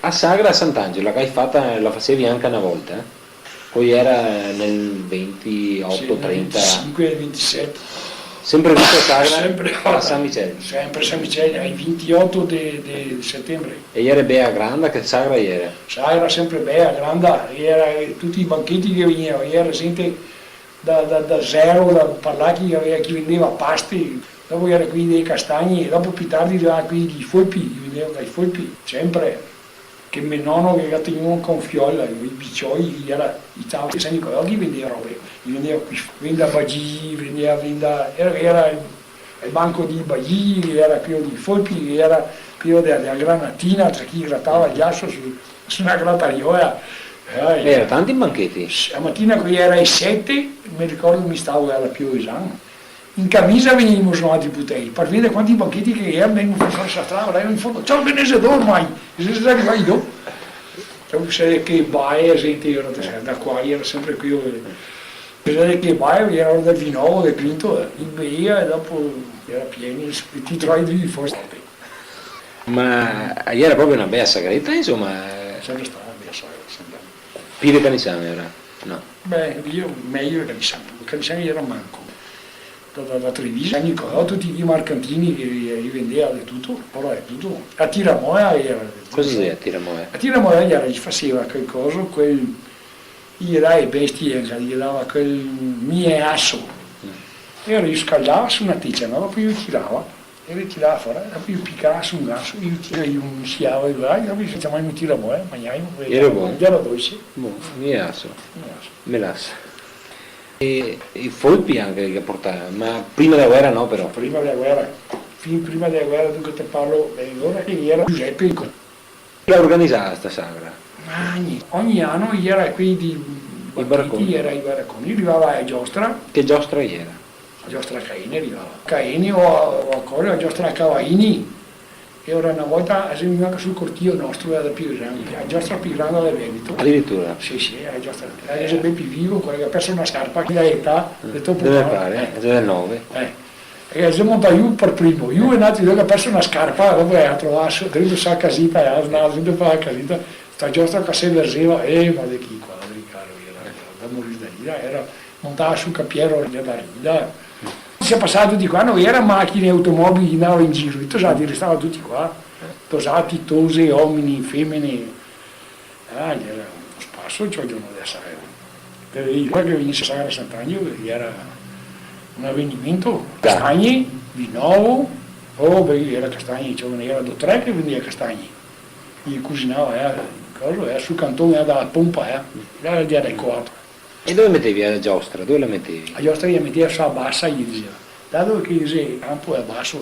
A Sagra a Sant'Angelo, che hai fatta, la facevi anche una volta, eh? Poi era nel 28-30. 25, 27. Sempre visto a Sagra Sempre a San Michele. Sempre San Michele, ai 28 di settembre. E ieri Bea Granda che Sagra ieri. Sai, era sempre bella, grande, era tutti i banchetti che venivano, era gente da zero, da parlare chi vendeva pasti, dopo era qui dei castagni, dopo più tardi era qui i folpi, vendevano dai folpi, sempre. Che mio nonno che teneva con fiolla, i piccioi, era i tavoli, San Nicolò che vendeva robe, vendeva qui, vendeva baggi, era il banco di baggi, era pieno di folpi, era pieno della granatina, tra chi grattava il ghiaccio su una grattaiola. Era tanti banchetti. La mattina qui era alle 7, mi ricordo mi stavo alla Piovesan. In camicia venivano suonati i putelli, per vedere quanti banchetti che erano, venivano fuori la strada, erano in fondo, ciao Venese ormai, se ne arrivai dopo. Cioè che baia, gente, io da qua, era sempre qui, vedere che baia, era del Vinovo, del Quinto, in Beia e dopo era pieno, ti trovi di forse. Ma ieri era proprio una bella sagretta, insomma. Sempre stata una bella sagra, sempre. Più di Canisano era? No. Beh, io meglio che Canisano era manco. Da Treviso, San Nicolò, tutti i mercantini che rivendevano di tutto, però è tutto. A Tiramoia era. Cos'è a Tiramoia? A Tiramoia gli faceva qualcosa, gli dava i bestie, gli dava quel mio asso. E io scaldava su una ticcia, no? Poi io tirava, e ritirava fuori, e poi io piccava su un asso, io un sciavo e vai, e poi si chiamava in Tiramoia, mangiavo, era buono. Era dolce. Buono, mio asso. Melasso. E i folpi anche che portava, ma prima della guerra no però. Prima della guerra, fin prima della guerra, dunque te parlo, ora che era Giuseppe. L'ha organizzata sta sagra? Ogni anno era qui di baracconi. Era i baracconi, arrivava a Giostra. Che giostra era? A Giostra Caini arrivava. Caini o a cosa, a Giostra Cavaini. E ora una volta veniva anche sul cortile nostro da Pigrano, a Giostra Pigrano del Veneto. Addirittura? Sì, a Giostra. Adesso ben più vivo, quello che ha perso una scarpa, che ha età, deve fare, è del 9. E si monta io per primo, io è nato che ha perso una scarpa, dopo è trovato dentro sa casita, è andato dentro per la casita, sta Giostra che si verseva, ma di chi qua, da morire da lì, era montata sul capiero da rida. Si è passato di qua, non era macchine, automobili che andavano in giro, i tosati restavano tutti qua, tosati, tose, uomini, femmine, era uno spasso, cioè il giorno della sagra. Per dire che venisse a Sagra Sant'Angelo era un avvenimento, castagni, Vinovo, era castagni, cioè era dottore che vendeva castagni, gli cucinava, sul cantone dalla pompa, era il dia del coato. E dove mettevi la giostra? Dove la mettevi? La giostra gli metteva su a bassa, gli diceva, dato che il campo è basso,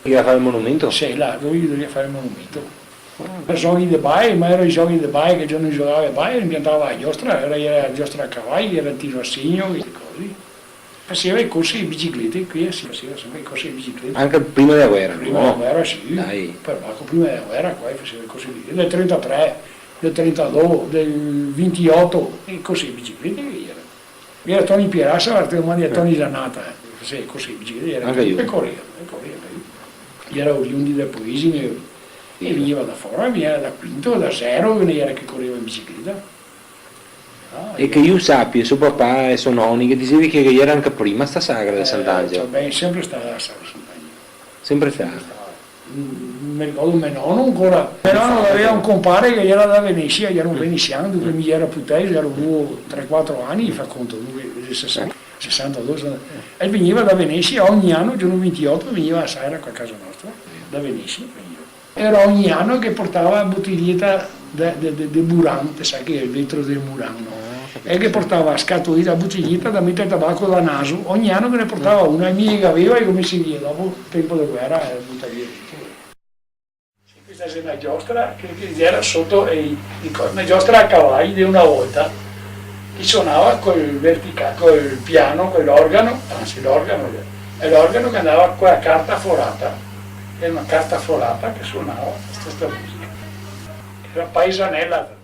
Doveva fare il monumento? sì, là dove gli doveva fare il monumento. Per giochi di baie, ma erano i giochi di baie che giorno giocava a baie, impiantava la giostra, era la giostra a cavalli, era il tiro a segno, queste cose. Faceva i corsi di biciclette, qui si faceva sempre i corsi di biciclette. Anche prima della guerra? Prima della guerra sì, Dai. però prima della guerra qua faceva i corsi di biciclette, del 33, del 32, del 28, i corsi di biciclette che era. Era Tony Pierassa, la domani a Tony Zanata, faceva i corsi di biciclette, era anche io. E correva. Era oriundi del Poesine e veniva da fuori, veniva da Quinto, da Zero, veniva che correva in bicicletta. E che io sappia, suo papà e suo nonni, che dicevi che era anche prima sta sagra di Sant'Angelo? Beh, sempre stata la sagra di Sant'Angelo. Sempre stata? Mi ricordo mio nonno ancora. Mio nonno aveva un compare che era da Venezia, era un veneziano, dove mi era puttese, era 3-4 anni, fa conto, 62. E veniva da Venezia ogni anno, giorno 28, veniva a Sagra a casa nostra, da Venezia. Era ogni anno che portava la bottiglietta di Muran, sai che è il vetro del Muran, no? E che portava scatolita, bottiglietta da mettere tabacco da naso, ogni anno che ne portava una, mia che aveva e come si via, dopo il tempo della guerra buttava via. Questa è una giostra che era sotto una giostra a cavalli di una volta, che suonava col piano, con l'organo, anzi l'organo che andava con la carta forata, era una carta forata che suonava questa musica, era paesanella.